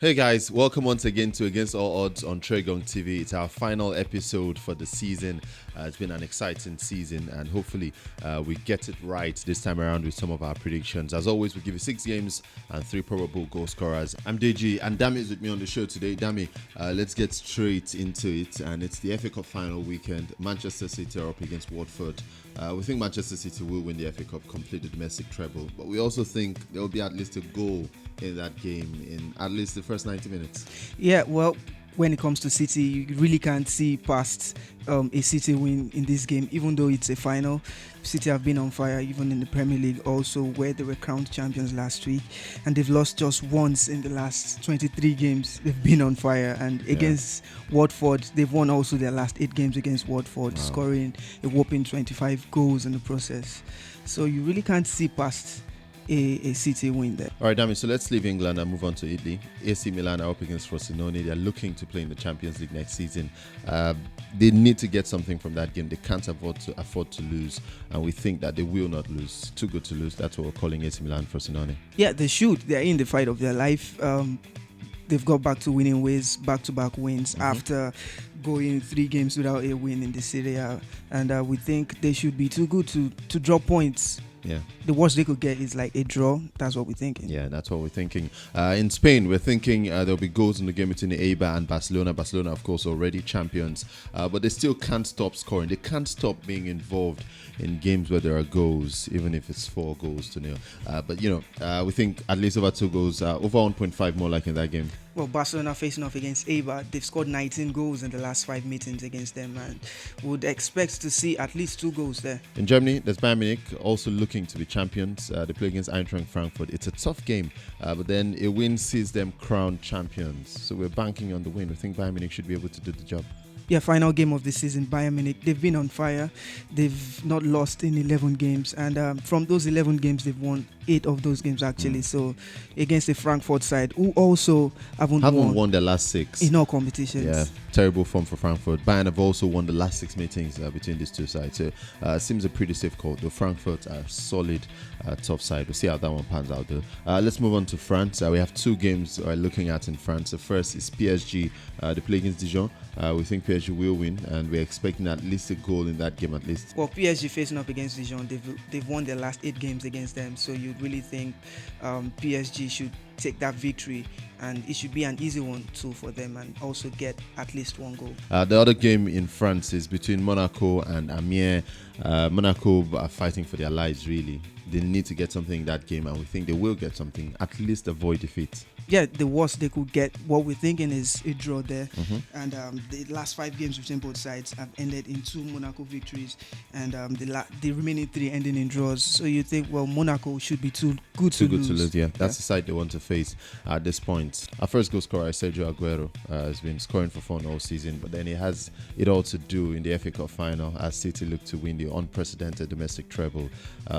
Hey guys, welcome once again to Against All Odds on Tregong TV. It's our final episode for the season. It's been an exciting season and hopefully we get it right this time around with some of our predictions. As always, we give you 6 games and 3 probable goal scorers. I'm Deji and Dami is with me on the show today. Dami, let's get straight into it. And it's the FA Cup final weekend. Manchester City are up against Watford. We think Manchester City will win the FA Cup, complete the domestic treble. But we also think there will be at least a goal in that game in at least the first 90 minutes. Yeah, well, when it comes to City, you really can't see past a City win in this game, even though it's a final. City have been on fire even in the Premier League also, where they were crowned champions last week, and they've lost just once in the last 23 games. They've been on fire, and against Watford, they've won also their last 8 games against Watford, scoring a whopping 25 goals in the process. So you really can't see past a City win there. All right, Dami, so let's leave England and move on to Italy. AC Milan are up against Frosinone. They're looking to play in the Champions League next season. They need to get something from that game. They can't afford to lose, and we think that they will not lose. Too good to lose. That's what we're calling AC Milan Frosinone. Yeah, they should. They're in the fight of their life. They've got back to winning ways, back-to-back wins after going 3 games without a win in the Serie A. And we think they should be too good to drop points. Yeah. The worst they could get is like a draw. That's what we're thinking. Yeah, that's what we're thinking. In Spain, we're thinking there'll be goals in the game between Eibar and Barcelona. Barcelona, of course, already champions. But they still can't stop scoring. They can't stop being involved in games where there are goals, even if it's 4 goals to nil. But, we think at least over 2 goals, over 1.5 more like in that game. Well, Barcelona facing off against Eibar, they've scored 19 goals in the last 5 meetings against them, and would expect to see at least 2 goals there. In Germany, there's Bayern Munich also looking to be champions. They play against Eintracht Frankfurt. It's a tough game, but then a win sees them crowned champions. So we're banking on the win. We think Bayern Munich should be able to do the job. Yeah, final game of the season, Bayern Munich. They've been on fire. They've not lost in 11 games. And from those 11 games, they've won 8 of those games, actually. So against the Frankfurt side, who also haven't won their last 6. In all competitions. Yeah, terrible form for Frankfurt. Bayern have also won the last 6 meetings between these two sides. So seems a pretty safe call. The Frankfurt are solid, tough side. We'll see how that one pans out, though. Let's move on to France. We have 2 games we're looking at in France. The first is PSG. They play against Dijon. We think PSG will win, and we're expecting at least a goal in that game at least. Well, PSG facing up against Dijon, they've won their last 8 games against them, so you'd really think PSG should take that victory, and it should be an easy one too for them, and also get at least 1 goal. The other game in France is between Monaco and Amiens. Monaco are fighting for their lives, really. They need to get something in that game, and we think they will get something, at least avoid defeat. Yeah, the worst they could get, what we're thinking is a draw there. And the last 5 games between both sides have ended in 2 Monaco victories, and the remaining 3 ending in draws. So you think, well, Monaco should be too good to lose. Yeah. That's the side they want to face at this point. Our first goal scorer, Sergio Aguero, has been scoring for fun all season, but then he has it all to do in the FA Cup final as City look to win the unprecedented domestic treble.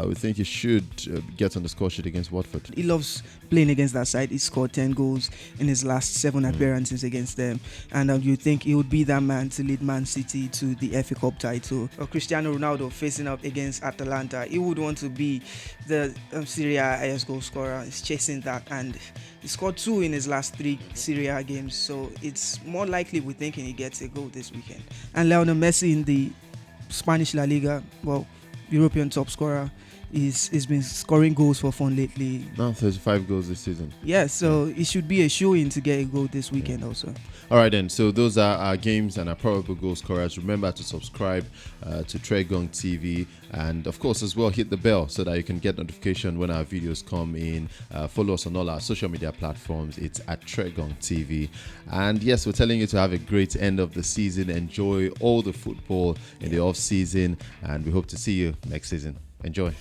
We think he should get on the score sheet against Watford. He loves playing against that side. He scored 10 goals in his last 7 appearances against them, and you think he would be that man to lead Man City to the FA Cup title. Or Cristiano Ronaldo facing up against Atalanta, he would want to be the Serie A highest goal scorer. He's chasing that, and he scored 2 in his last 3 Serie A games, so it's more likely we're thinking he gets a goal this weekend. And Lionel Messi in the Spanish La Liga, well, European top scorer, he's been scoring goals for fun lately. Now 35 goals this season. Yeah, so it should be a shoe-in to get a goal this weekend also. All right then, so those are our games and our probable goal scorers. Remember to subscribe to Tregong TV, and of course as well hit the bell so that you can get notification when our videos come in. Follow us on all our social media platforms. It's at Tregong TV. And yes, we're telling you to have a great end of the season. Enjoy all the football in the off season, and we hope to see you next season. Enjoy.